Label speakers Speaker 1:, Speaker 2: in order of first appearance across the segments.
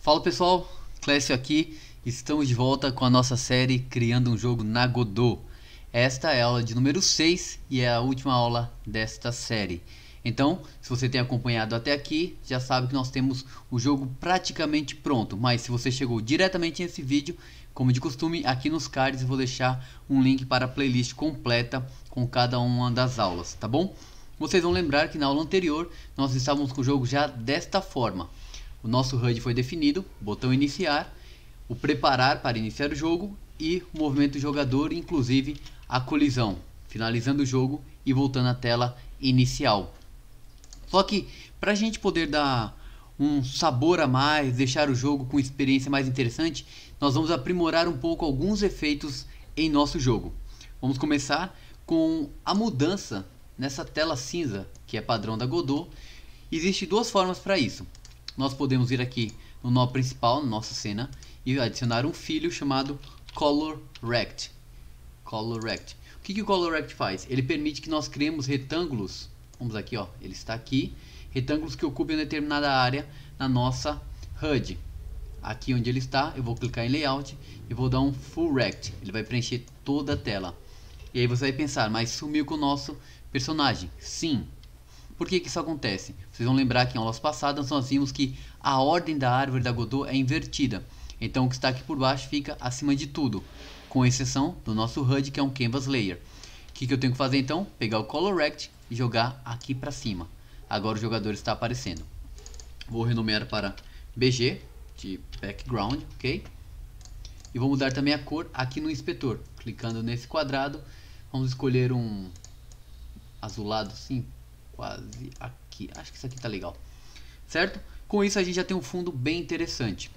Speaker 1: Fala pessoal, Clécio aqui, estamos de volta com a nossa série Criando um Jogo na Godot. Esta é a aula de número 6 e é a última aula desta série. Então, se você tem acompanhado até aqui, já sabe que nós temos o jogo praticamente pronto. Mas se você chegou diretamente nesse vídeo, como de costume, aqui nos cards eu vou deixar um link para a playlist completa com cada uma das aulas, tá bom? Vocês vão lembrar que na aula anterior nós estávamos com o jogo já desta forma. O nosso HUD foi definido, botão iniciar, o preparar para iniciar o jogo e o movimento do jogador, inclusive a colisão, finalizando o jogo e voltando à tela inicial. Só que para a gente poder dar um sabor a mais, deixar o jogo com experiência mais interessante, nós vamos aprimorar um pouco alguns efeitos em nosso jogo. Vamos começar com a mudança nessa tela cinza, que é padrão da Godot. Existem duas formas para isso. Nós podemos ir aqui no nó principal, na nossa cena, e adicionar um filho chamado Color Rect. O que o Color Rect faz? Ele permite que nós criemos retângulos. Vamos aqui, ó, ele está aqui. Retângulos que ocupem uma determinada área na nossa HUD. Aqui onde ele está, eu vou clicar em Layout e vou dar um Full Rect. Ele vai preencher toda a tela. E aí você vai pensar, mas sumiu com o nosso personagem. Sim. Por que isso acontece? Vocês vão lembrar que em aulas passadas nós vimos que a ordem da árvore da Godot é invertida. Então o que está aqui por baixo fica acima de tudo, com exceção do nosso HUD, que é um Canvas Layer. O que eu tenho que fazer então? Pegar o Color Rect e jogar aqui para cima. Agora o jogador está aparecendo. Vou renomear para BG, de Background, ok? E vou mudar também a cor aqui no inspetor. Clicando nesse quadrado, vamos escolher um azulado assim, quase aqui. Acho que isso aqui tá legal, certo? Com isso a gente já tem um fundo bem interessante.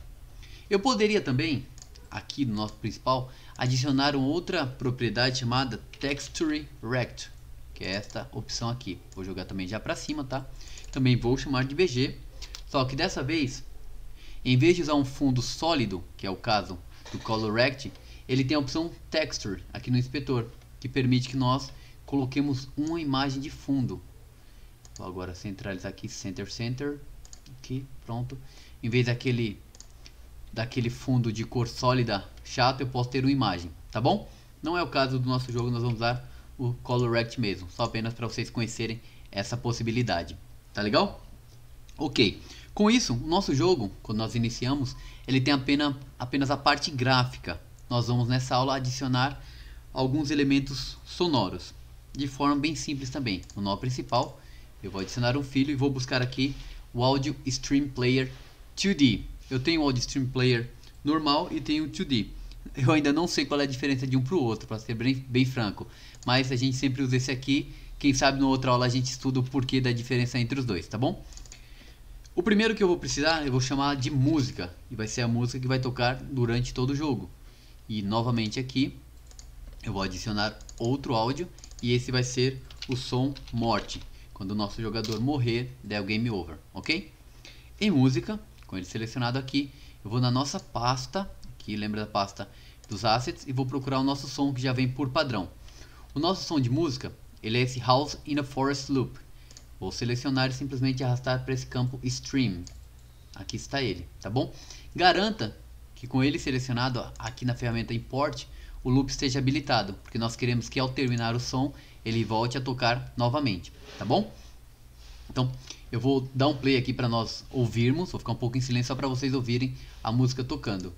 Speaker 1: Eu poderia também, aqui no nosso principal, adicionar uma outra propriedade chamada Texture Rect, que é esta opção aqui. Vou jogar também já para cima, tá? Também vou chamar de BG, só que dessa vez, em vez de usar um fundo sólido, que é o caso do Color Rect, ele tem a opção Texture aqui no inspetor, que permite que nós coloquemos uma imagem de fundo. Vou agora centralizar aqui, Center, aqui, pronto. Em vez daquele fundo de cor sólida chato, eu posso ter uma imagem, tá bom? Não é o caso do nosso jogo, nós vamos usar o Color Rect mesmo, só apenas para vocês conhecerem essa possibilidade, tá legal? Ok, com isso, o nosso jogo, quando nós iniciamos, ele tem apenas a parte gráfica. Nós vamos nessa aula adicionar alguns elementos sonoros, de forma bem simples também. No nó principal, eu vou adicionar um filho e vou buscar aqui o Audio Stream Player 2D. Eu tenho o Audio Stream Player normal e tenho o 2D. Eu ainda não sei qual é a diferença de um para o outro, para ser bem franco. Mas a gente sempre usa esse aqui. Quem sabe na outra aula a gente estuda o porquê da diferença entre os dois, tá bom? O primeiro que eu vou precisar, eu vou chamar de música. E vai ser a música que vai tocar durante todo o jogo. E novamente aqui, eu vou adicionar outro áudio. E esse vai ser o som morte. Quando o nosso jogador morrer, der o game over, ok? Em música, com ele selecionado aqui, eu vou na nossa pasta, aqui lembra da pasta dos assets, e vou procurar o nosso som que já vem por padrão. O nosso som de música, ele é esse House in a Forest Loop. Vou selecionar e simplesmente arrastar para esse campo Stream. Aqui está ele, tá bom? Garanta que com ele selecionado aqui na ferramenta Import, o loop esteja habilitado, porque nós queremos que ao terminar o som, ele volte a tocar novamente, tá bom? Então, eu vou dar um play aqui para nós ouvirmos, vou ficar um pouco em silêncio só para vocês ouvirem a música tocando.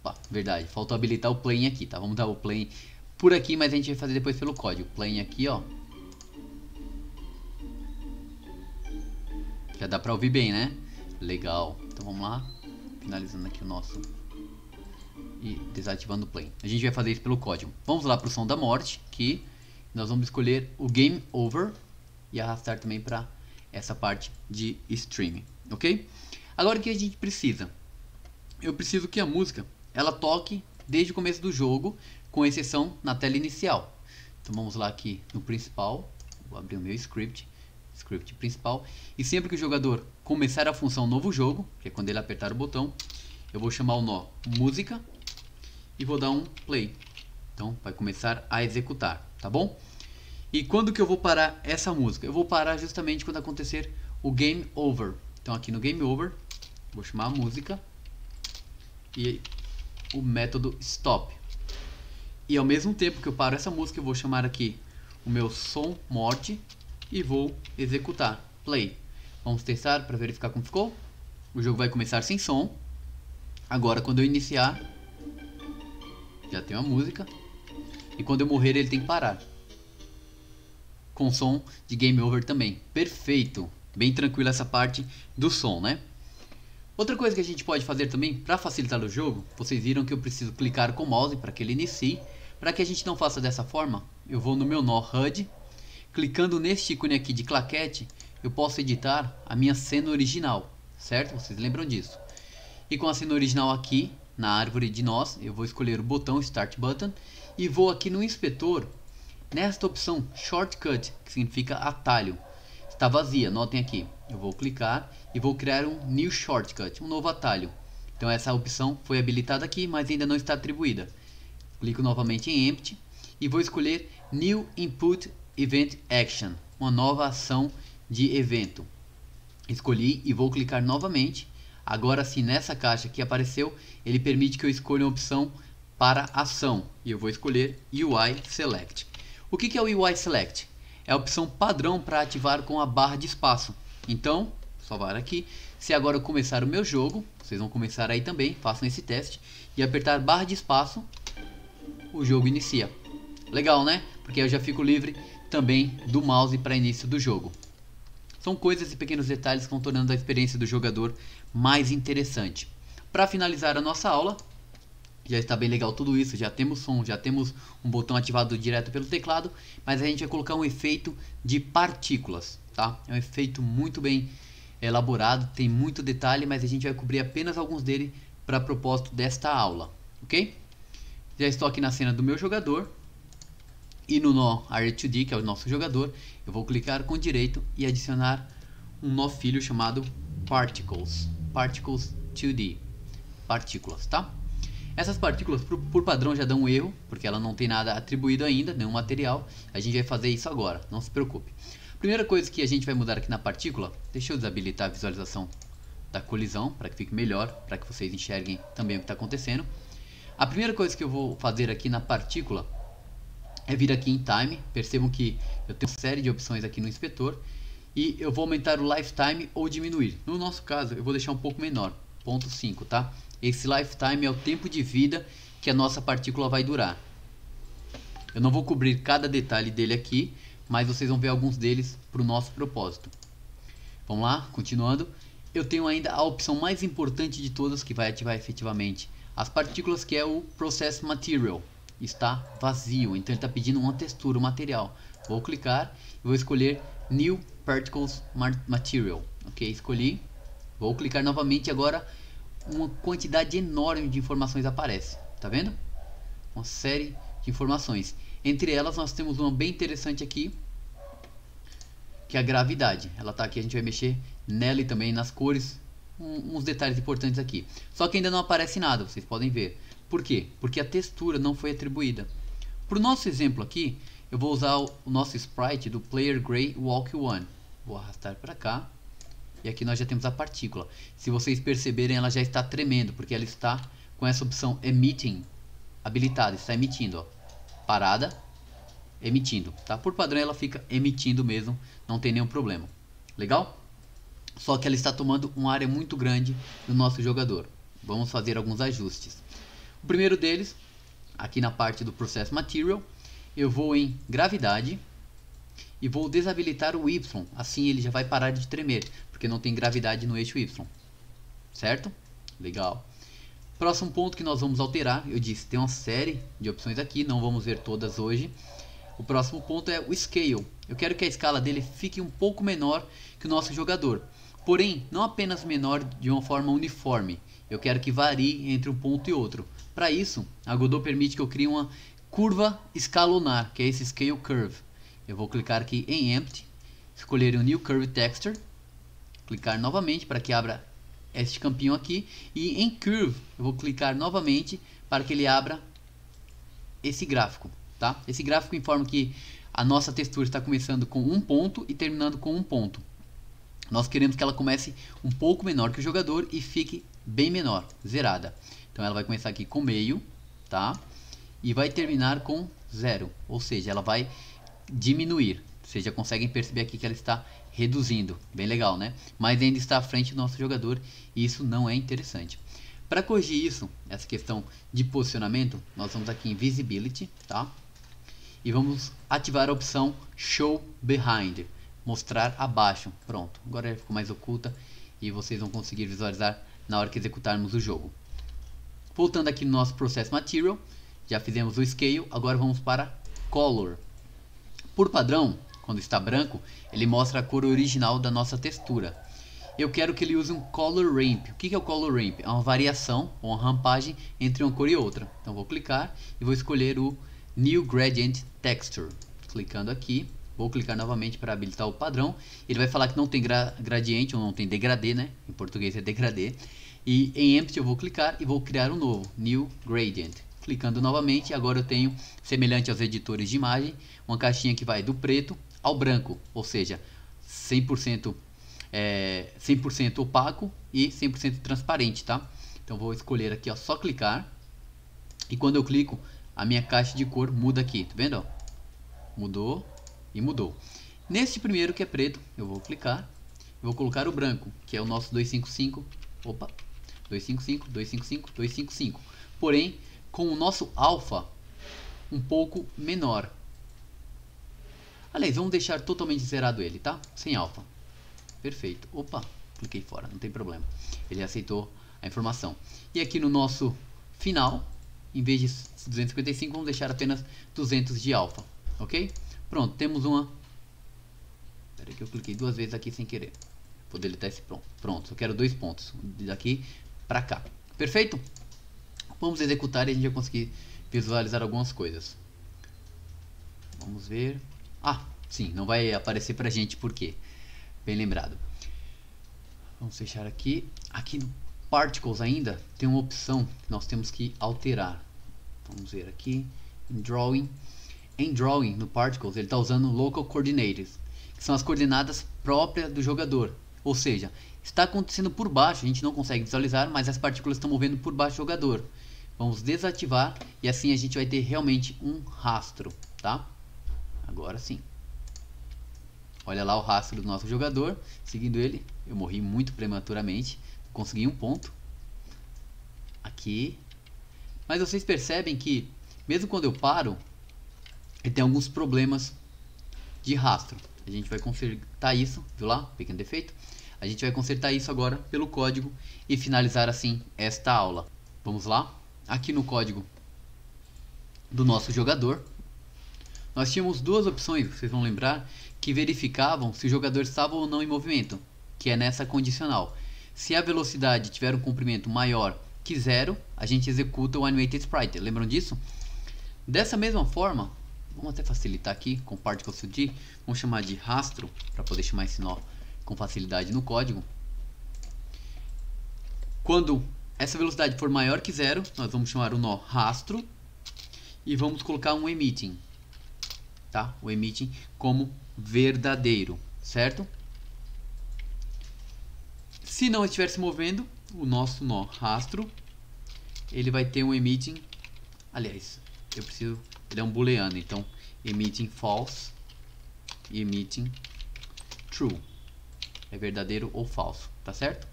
Speaker 1: Opa, verdade, faltou habilitar o play aqui, tá? Vamos dar o play por aqui, mas a gente vai fazer depois pelo código. Play aqui, ó. Já dá para ouvir bem, né? Legal. Então vamos lá, finalizando aqui o nosso e desativando o play. A gente vai fazer isso pelo código. Vamos lá para o som da morte, que nós vamos escolher o Game Over e arrastar também para essa parte de streaming, ok? Agora o que a gente precisa? Eu preciso que a música ela toque desde o começo do jogo, com exceção na tela inicial. Então vamos lá aqui no principal, vou abrir o meu script principal, e sempre que o jogador começar a função novo jogo, que é quando ele apertar o botão, eu vou chamar o nó música e vou dar um play. Então vai começar a executar, tá bom? E quando que eu vou parar essa música? Eu vou parar justamente quando acontecer o Game Over. Então aqui no Game Over, Vou chamar a música e o método stop. E ao mesmo tempo que eu paro essa música, eu vou chamar aqui o meu som morte e vou executar play. Vamos testar para verificar como ficou. O jogo vai começar sem som. Agora quando eu iniciar, já tem uma música. E quando eu morrer ele tem que parar. Com som de game over também. Perfeito. Bem tranquilo essa parte do som, né? Outra coisa que a gente pode fazer também para facilitar o jogo. Vocês viram que eu preciso clicar com o mouse para que ele inicie. Para que a gente não faça dessa forma, eu vou no meu nó HUD. Clicando neste ícone aqui de claquete, eu posso editar a minha cena original. Certo? Vocês lembram disso. E com a cena original aqui, na árvore de nós, eu vou escolher o botão Start Button. E vou aqui no inspetor, nesta opção Shortcut, que significa atalho. Está vazia, notem aqui. Eu vou clicar e vou criar um New Shortcut, um novo atalho. Então essa opção foi habilitada aqui, mas ainda não está atribuída. Clico novamente em Empty e vou escolher New Input Event Action, uma nova ação de evento. Escolhi e vou clicar novamente. Agora sim, nessa caixa que apareceu, ele permite que eu escolha uma opção para ação e eu vou escolher UI Select. O que é o UI Select? É a opção padrão para ativar com a barra de espaço. Então, salvar aqui. Se agora eu começar o meu jogo, vocês vão começar aí também, façam esse teste e apertar barra de espaço, o jogo inicia. Legal, né? Porque eu já fico livre também do mouse para início do jogo. São coisas e pequenos detalhes que vão tornando a experiência do jogador mais interessante. Para finalizar a nossa aula, já está bem legal tudo isso, já temos som, já temos um botão ativado direto pelo teclado, mas a gente vai colocar um efeito de partículas, tá? É um efeito muito bem elaborado, tem muito detalhe, mas a gente vai cobrir apenas alguns dele para propósito desta aula, ok? Já estou aqui na cena do meu jogador e no nó R2D, que é o nosso jogador, eu vou clicar com direito e adicionar um nó filho chamado Particles, Particles 2D, partículas, tá? Essas partículas por padrão já dão um erro, porque ela não tem nada atribuído ainda, nenhum material. A gente vai fazer isso agora, não se preocupe. Primeira coisa que a gente vai mudar aqui na partícula, deixa eu desabilitar a visualização da colisão, para que fique melhor, para que vocês enxerguem também o que está acontecendo. A primeira coisa que eu vou fazer aqui na partícula é vir aqui em Time. Percebam que eu tenho uma série de opções aqui no inspetor. E eu vou aumentar o Lifetime ou diminuir. No nosso caso, eu vou deixar um pouco menor, 0.5, tá? Esse lifetime é o tempo de vida que a nossa partícula vai durar. Eu não vou cobrir cada detalhe dele aqui, mas vocês vão ver alguns deles para o nosso propósito. Vamos lá, continuando. Eu tenho ainda a opção mais importante de todas, que vai ativar efetivamente as partículas, que é o Process Material. Está vazio, então ele está pedindo uma textura, um material. Vou clicar e vou escolher New Particles Material. Ok, escolhi. Vou clicar novamente e agora uma quantidade enorme de informações aparece, tá vendo? Uma série de informações. Entre elas nós temos uma bem interessante aqui, que é a gravidade. Ela tá aqui, a gente vai mexer nela e também nas cores, uns detalhes importantes aqui. Só que ainda não aparece nada, vocês podem ver. Por quê? Porque a textura não foi atribuída. Para o nosso exemplo aqui, eu vou usar o nosso sprite do Player Gray Walk One. Vou arrastar para cá. E aqui nós já temos a partícula. Se vocês perceberem, ela já está tremendo, porque ela está com essa opção Emitting habilitada, está emitindo, ó. Parada, emitindo, tá? Por padrão ela fica emitindo mesmo, não tem nenhum problema. Legal? Só que ela está tomando uma área muito grande do nosso jogador. Vamos fazer alguns ajustes. O primeiro deles, aqui na parte do Process Material, eu vou em gravidade e vou desabilitar o Y, assim ele já vai parar de tremer, porque não tem gravidade no eixo Y, certo? Legal. Próximo ponto que nós vamos alterar, eu disse, tem uma série de opções aqui, não vamos ver todas hoje. O próximo ponto é o Scale. Eu quero que a escala dele fique um pouco menor que o nosso jogador, porém não apenas menor de uma forma uniforme, eu quero que varie entre um ponto e outro. Para isso, a Godot permite que eu crie uma curva escalonar, que é esse Scale Curve. Eu vou clicar aqui em Empty, escolher o New Curve Texture, clicar novamente para que abra este campinho aqui, e em Curve eu vou clicar novamente para que ele abra esse gráfico, tá? Esse gráfico informa que a nossa textura está começando com um ponto e terminando com um ponto. nós queremos que ela comece um pouco menor que o jogador e fique bem menor, zerada. Então ela vai começar aqui com meio, tá? E vai terminar com 0, ou seja, ela vai diminuir. Vocês já conseguem perceber aqui que ela está reduzindo, bem legal, né? Mas ainda está à frente do nosso jogador e isso não é interessante. Para corrigir isso, essa questão de posicionamento, nós vamos aqui em Visibility, tá? E vamos ativar a opção Show Behind, mostrar abaixo. Pronto, agora ela ficou mais oculta e vocês vão conseguir visualizar na hora que executarmos o jogo. Voltando aqui no nosso Process Material, já fizemos o Scale, agora vamos para Color. Por padrão, quando está branco, ele mostra a cor original da nossa textura. Eu quero que ele use um Color Ramp. O que é o Color Ramp? É uma variação ou uma rampagem entre uma cor e outra. Então vou clicar e vou escolher o New Gradient Texture. Clicando aqui, vou clicar novamente para habilitar o padrão. Ele vai falar que não tem gradiente ou não tem degradê, né? Em português é degradê. E em Empty eu vou clicar e vou criar um novo, New Gradient. Clicando novamente, agora eu tenho, semelhante aos editores de imagem, uma caixinha que vai do preto ao branco, ou seja, 100% opaco e 100% transparente, tá? Então vou escolher aqui, ó, só clicar. E quando eu clico, a minha caixa de cor muda aqui, tá vendo? Ó? Mudou e mudou. Neste primeiro que é preto, eu vou clicar, vou colocar o branco, que é o nosso 255, opa, 255, 255, 255. Porém, com o nosso alfa um pouco menor. Aliás, vamos deixar totalmente zerado ele, tá? Sem alfa. Perfeito. Opa, cliquei fora, não tem problema. Ele aceitou a informação. E aqui no nosso final, em vez de 255, vamos deixar apenas 200 de alfa, ok? Pronto, temos uma... Espera que eu cliquei duas vezes aqui sem querer. Vou deletar esse ponto. Pronto, eu quero 2 pontos, daqui para cá. Perfeito? Vamos executar e a gente vai conseguir visualizar algumas coisas. Vamos ver. Ah, sim, não vai aparecer pra gente por quê? Bem lembrado. Vamos fechar aqui. Aqui no Particles ainda tem uma opção que nós temos que alterar. Vamos ver aqui em Drawing. Em Drawing, no Particles, ele está usando Local Coordinates, que são as coordenadas próprias do jogador. Ou seja, está acontecendo por baixo, a gente não consegue visualizar, mas as partículas estão movendo por baixo do jogador. Vamos desativar e assim a gente vai ter realmente um rastro, tá? Agora sim. Olha lá o rastro do nosso jogador, seguindo ele. Eu morri muito prematuramente, consegui um ponto. Aqui. Mas vocês percebem que, mesmo quando eu paro, ele tem alguns problemas de rastro. A gente vai consertar isso, viu lá? Pequeno defeito. A gente vai consertar isso agora pelo código e finalizar assim esta aula. Vamos lá? Aqui no código do nosso jogador, nós tínhamos duas opções, vocês vão lembrar, que verificavam se o jogador estava ou não em movimento, que é nessa condicional. Se a velocidade tiver um comprimento maior que 0, a gente executa o Animated Sprite. Lembram disso? Dessa mesma forma, vamos até facilitar aqui com Particle 2D, vamos chamar de rastro, para poder chamar esse nó com facilidade no código. Quando essa velocidade for maior que 0, nós vamos chamar o nó rastro e vamos colocar um emitting, tá? O emitting como verdadeiro, certo? Se não estiver se movendo, o nosso nó rastro, ele vai ter um emitting, aliás, ele é um booleano, então emitting false e emitting true, é verdadeiro ou falso, tá certo?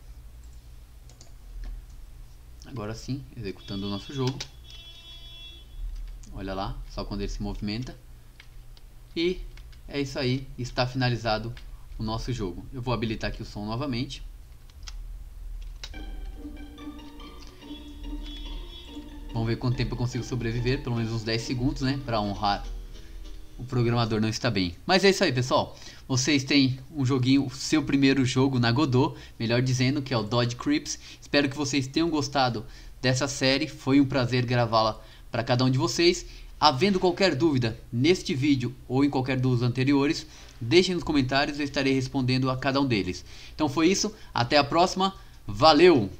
Speaker 1: Agora sim, executando o nosso jogo. Olha lá, só quando ele se movimenta. E é isso aí, está finalizado o nosso jogo. Eu vou habilitar aqui o som novamente. Vamos ver quanto tempo eu consigo sobreviver, pelo menos uns 10 segundos, né? Para honrar o programador não está bem. Mas é isso aí, pessoal. Vocês têm um joguinho, o seu primeiro jogo na Godot, melhor dizendo, que é o Dodge Creeps. Espero que vocês tenham gostado dessa série. Foi um prazer gravá-la para cada um de vocês. Havendo qualquer dúvida neste vídeo ou em qualquer dos anteriores, deixem nos comentários, eu estarei respondendo a cada um deles. Então foi isso, até a próxima, valeu!